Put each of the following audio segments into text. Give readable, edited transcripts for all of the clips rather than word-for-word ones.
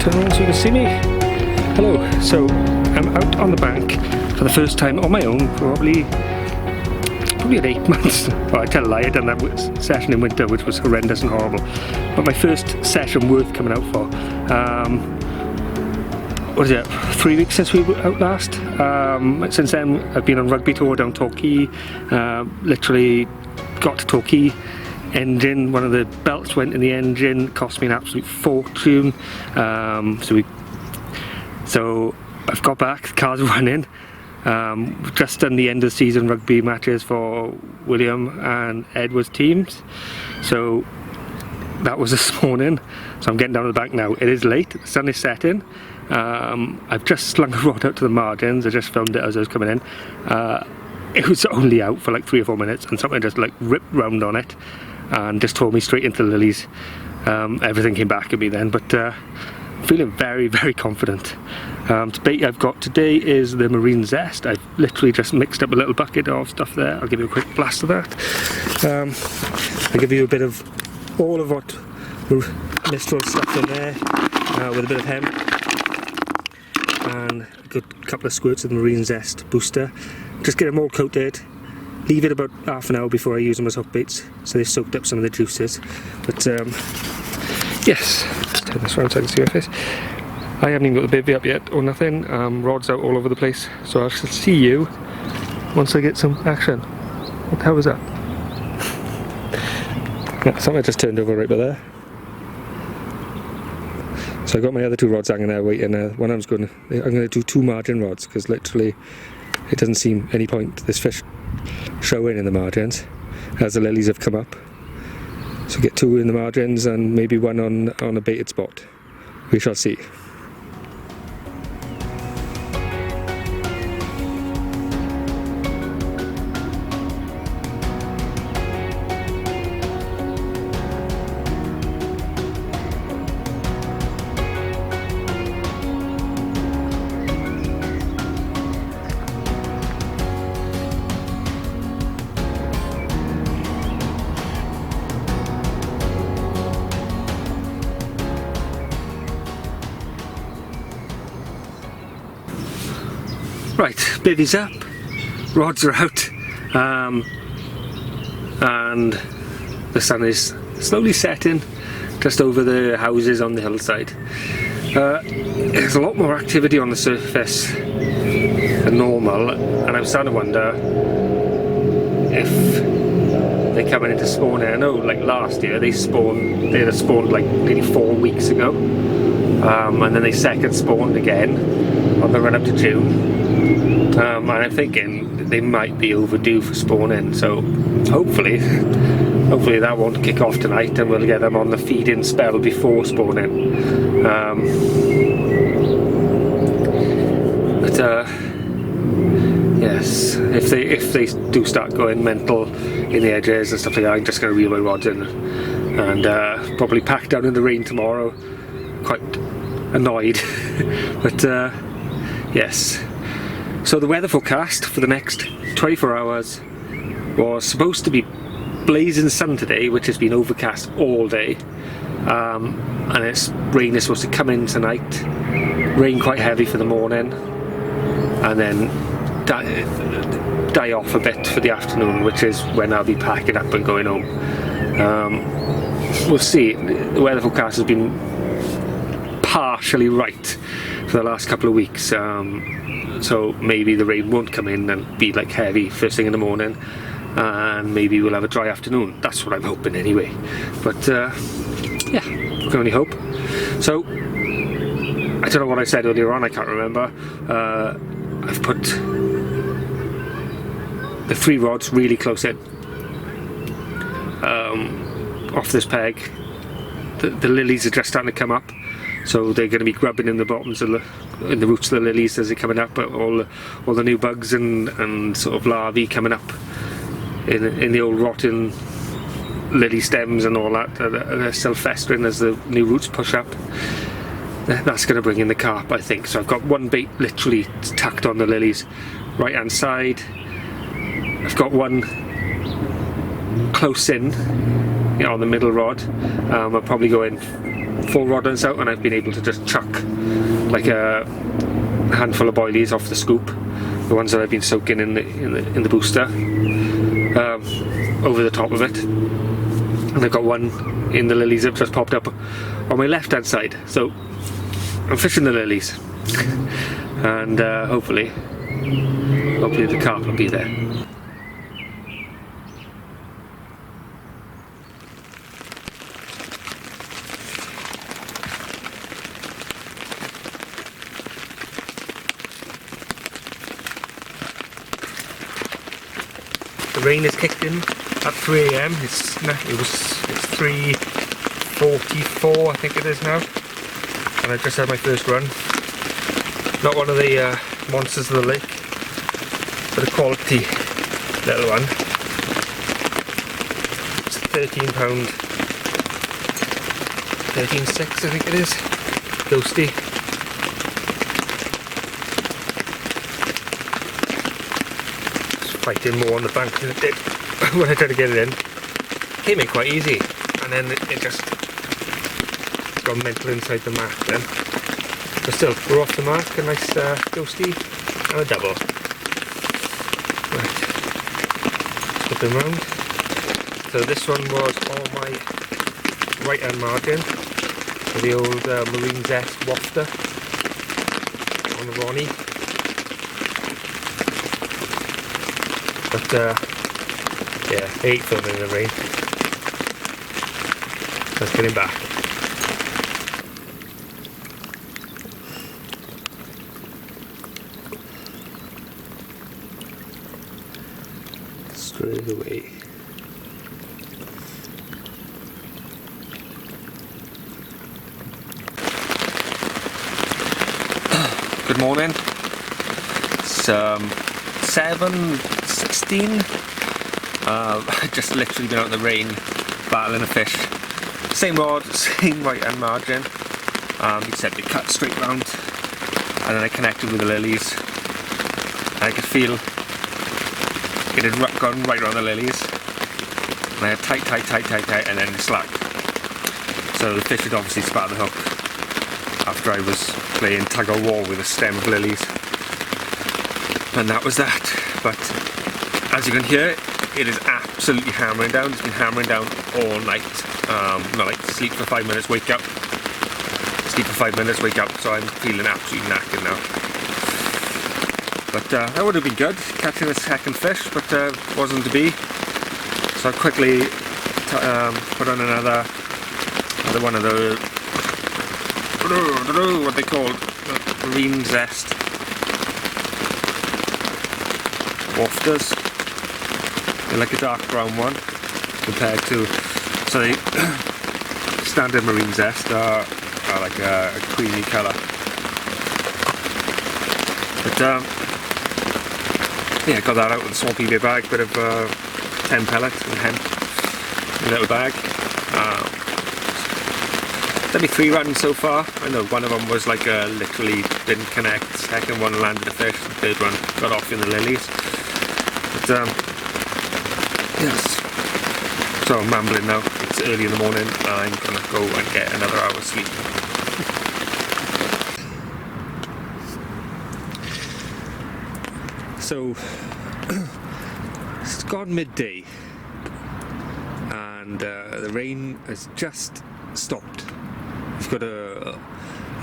turn around so you can see me. Hello, so I'm out on the bank for the first time on my own, probably at 8 months. Oh, I tell a lie, I'd done that session in winter, which was horrendous and horrible. But my first session worth coming out for. What is it, 3 weeks since we were out last? Since then, I've been on rugby tour down Torquay. Literally got to Torquay. Engine, one of the belts went in the engine, cost me an absolute fortune. So I've got back, the car's running. Just done the end of the season rugby matches for William and Edward's teams. So that was this morning. So I'm getting down to the bank now. It is late, the sun is setting. I've just slung a rod out to the margins. I just filmed it as I was coming in. It was only out for like 3 or 4 minutes and something just like ripped round on it and just tore me straight into the lilies. Everything came back at me then, but feeling very, very confident. The bait I've got today is the marine zest. I've literally just mixed up a little bucket of stuff there. I'll give you a quick blast of that. I'll give you a bit of all of what mistral stuff in there with a bit of hemp and a good couple of squirts of the marine zest booster. Just get them all coated. Leave it about half an hour before I use them as hook baits, so they've soaked up some of the juices. But yes, let's turn this around so I can see your face. I haven't even got the bivvy up yet or nothing. Rods out all over the place, so I shall see you once I get some action. What the hell was that? Yeah, something just turned over right by there. So I got my other 2 rods hanging there waiting. I'm going to do 2 margin rods because literally it doesn't seem any point this fish showing in the margins as the lilies have come up. So get 2 in the margins and maybe 1 on a baited spot. We shall see. Right, bivvy's up, rods are out, and the sun is slowly setting just over the houses on the hillside. There's a lot more activity on the surface than normal, and I'm starting to wonder if they're coming into spawning. I know, like last year, they'd have spawned like nearly 4 weeks ago, and then they second spawned again on the run up to June. And I'm thinking they might be overdue for spawning, so hopefully that won't kick off tonight and we'll get them on the feed-in spell before spawning. Yes, if they do start going mental in the edges and stuff like that, I'm just going to reel my rods in and probably pack down in the rain tomorrow. Quite annoyed, but yes. So the weather forecast for the next 24 hours was supposed to be blazing sun today, which has been overcast all day, and rain is supposed to come in tonight, rain quite heavy for the morning, and then die off a bit for the afternoon, which is when I'll be packing up and going home. We'll see. The weather forecast has been partially right for the last couple of weeks. So maybe the rain won't come in and be like heavy first thing in the morning, and maybe we'll have a dry afternoon. That's what I'm hoping anyway, but yeah, we can only hope. So I don't know what I said earlier on, I can't remember. I've put the 3 rods really close in off this peg. The lilies are just starting to come up, so they're going to be grubbing in the bottoms of in the roots of the lilies as they're coming up. But all the new bugs and sort of larvae coming up in the old rotten lily stems and all that, they're still festering as the new roots push up. That's going to bring in the carp, I think. So I've got 1 bait literally tucked on the lilies, right hand side. I've got 1 close in, on the middle rod. I'll probably go in 4 4 rod lengths out, and I've been able to just chuck like a handful of boilies off the scoop, the ones that I've been soaking in the booster, over the top of it. And I've got one in the lilies that just popped up on my left hand side, so I'm fishing the lilies. And hopefully the carp will be there. The rain has kicked in at 3 AM. It's 3:44, I think it is now, and I just had my first run. Not one of the monsters of the lake, but a quality little one. It's £13, 13.6 I think it is, ghosty. Fighting more on the bank than it did when I tried to get it in. Came in quite easy, and then it just got mental inside the mark then. But still, we're off the mark, a nice ghosty and a double. Right, flip him round. So this one was on my right hand margin, with the old Marine Zest wafter on the Ronnie. But yeah, I hate filming in the rain. Let's get him back. Straight away. Good morning. It's 7:16. I've just literally been out in the rain battling a fish. Same rod, same right hand margin. Except it cut straight round, and then I connected with the lilies. And I could feel it had gone right around the lilies. And I had tight, and then it slacked. So the fish had obviously spat the hook after I was playing tug of war with a stem of lilies. And that was that. But as you can hear, it is absolutely hammering down. It's been hammering down all night. Like sleep for 5 minutes, wake up. Sleep for 5 minutes, wake up. So I'm feeling absolutely knackered now. But that would have been good, catching a second fish, but wasn't to be. So I quickly put on another one of the what they call Marine Zest wafters. They're like a dark brown one compared to, so the standard Marine Zest are like a creamy colour. But yeah, got that out with a small PVA bag, bit of 10 pellets and hemp in a little bag. Done me 3 runs so far. I know one of them was like literally didn't connect, second one landed a fish, the third one got off in the lilies. But yes, so I'm rambling now. It's early in the morning. I'm gonna go and get another hour's sleep. So it's gone midday, and the rain has just stopped. We've got a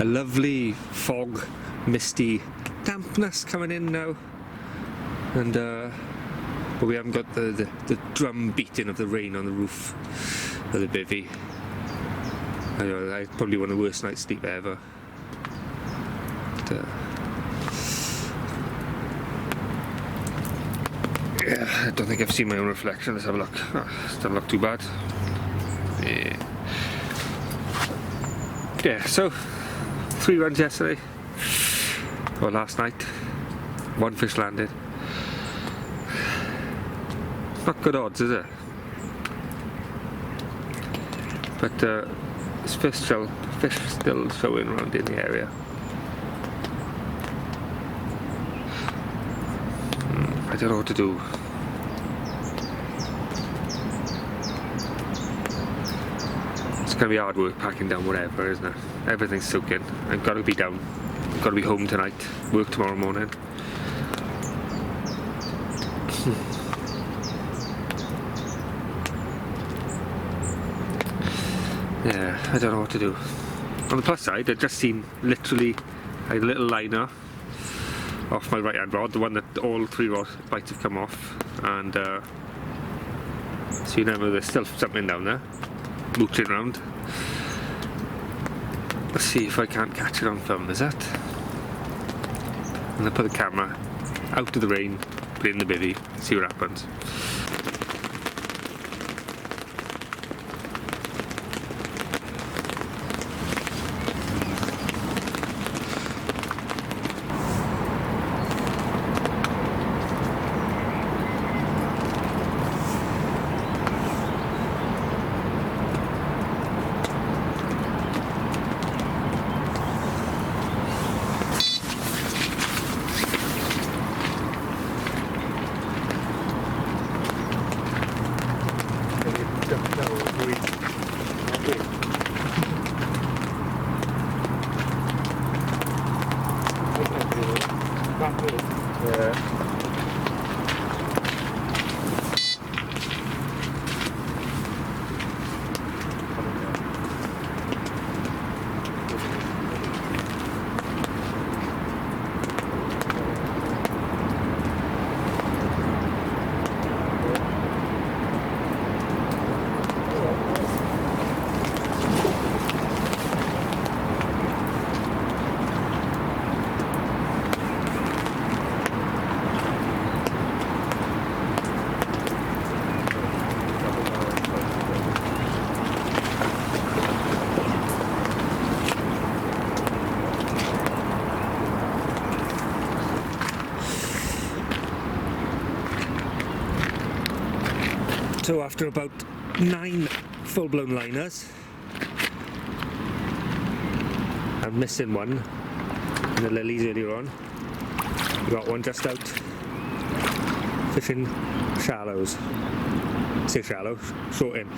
lovely fog, misty dampness coming in now, and but we haven't got the drum beating of the rain on the roof of the bivvy. I know, I probably one of the worst night's sleep ever. But, yeah, I don't think I've seen my own reflection. Let's have a look. Oh, doesn't look too bad. Yeah, so 3 runs yesterday, or last night. 1 fish landed. Not good odds, is it? But there's fish still showing around in the area. I don't know what to do. going to be hard work packing down whatever, isn't it? Everything's soaking. I've got to be down. I've got to be home tonight. Work tomorrow morning. Yeah, I don't know what to do. On the plus side, I've just seen literally a little liner off my right hand rod, the one that all 3 rod bites have come off, and so you never, there's still something down there mooching around. Let's see if I can't catch it on film, is that? I'm gonna put the camera out of the rain, put it in the bivvy, see what happens. So after about 9 full-blown liners, I'm missing one in the lilies earlier on. Got one just out fishing shallows. Say shallow, short in.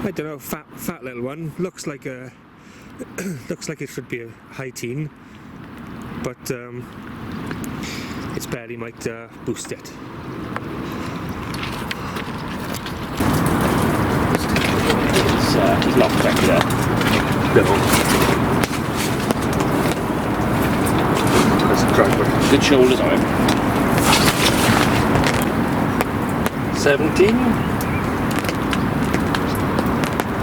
I don't know, fat little one. Looks like a looks like it should be a high teen, but its belly might boost it. He's locked back there. No. That's a driver. Good shoulders on him. 17?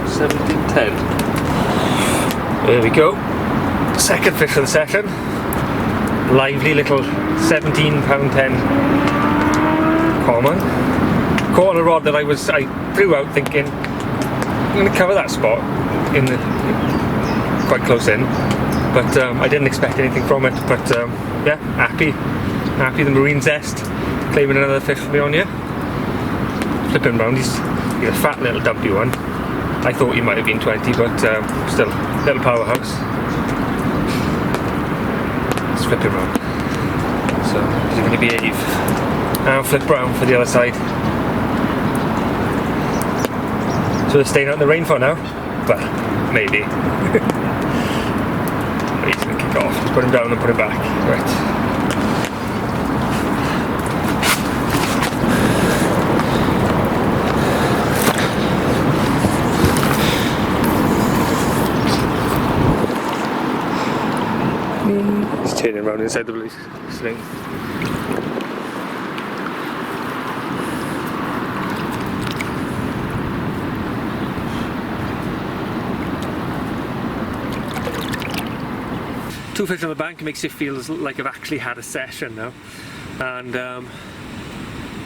17.10. There we go. Second fish of the session. Lively little £17.10 common. Caught on a rod that I threw out thinking I'm going to cover that spot in the quite close in, but I didn't expect anything from it. But yeah, happy the marine zest claiming another fish for me on here. Flipping round, he's a fat little dumpy one. I thought he might have been 20, but still little powerhouse. Let's flip him round. So he's going to behave and flip round for the other side. So we're staying out in the rain for now? Well, maybe. He's going to kick off. Let's put him down and put him back. Right. He's turning around inside the sling. Two fish on the bank makes you feel like I've actually had a session now, and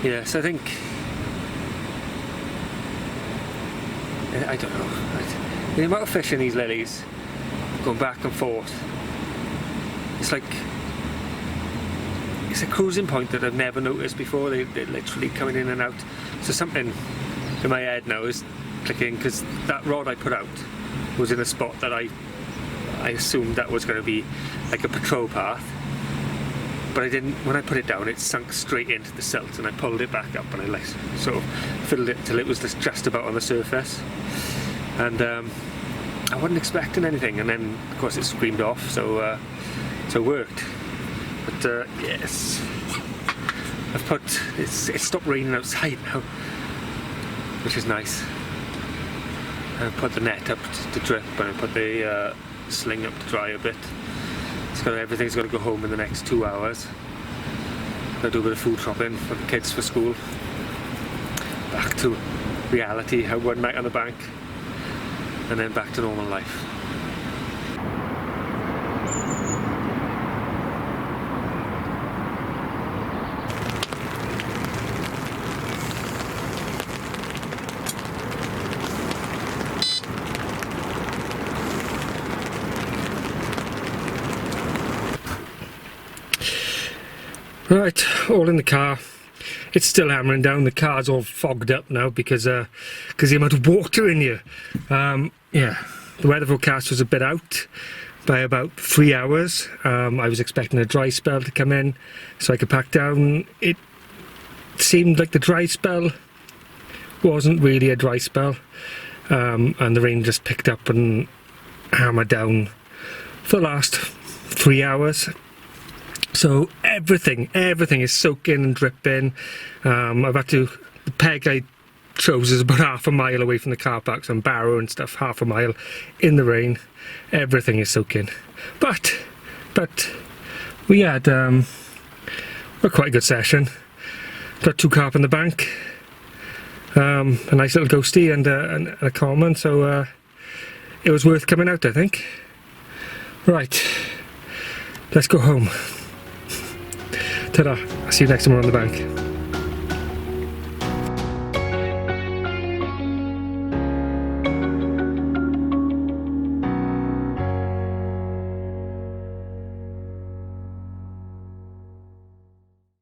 yes, I think I don't know, the amount of fish in these lilies going back and forth, it's like it's a cruising point that I've never noticed before. They're literally coming in and out. So something in my head now is clicking, because that rod I put out was in a spot that I assumed that was going to be like a patrol path, but I didn't. When I put it down, it sunk straight into the silt, and I pulled it back up and I sort of fiddled it till it was just about on the surface. and I wasn't expecting anything, and then of course it screamed off, so it worked. But yes, it's stopped raining outside now, which is nice. I put the net up to drip, and I put the sling up to dry a bit. Everything's got to go home in the next 2 hours. Gotta do a bit of food shopping for the kids for school. Back to reality, have one night on the bank, and then back to normal life. Right, all in the car. It's still hammering down. The car's all fogged up now because the amount of water in here. Yeah, the weather forecast was a bit out by about 3 hours. I was expecting a dry spell to come in so I could pack down. It seemed like the dry spell wasn't really a dry spell, and the rain just picked up and hammered down for the last 3 hours. So everything is soaking and dripping. The peg I chose is about half a mile away from the car park, so I'm borrowing stuff half a mile in the rain. Everything is soaking. But we had a quite good session. Got 2 carp in the bank, a nice little ghostie and a common, so it was worth coming out, I think. Right, let's go home. Ta-da, I'll see you next time we're on the bank.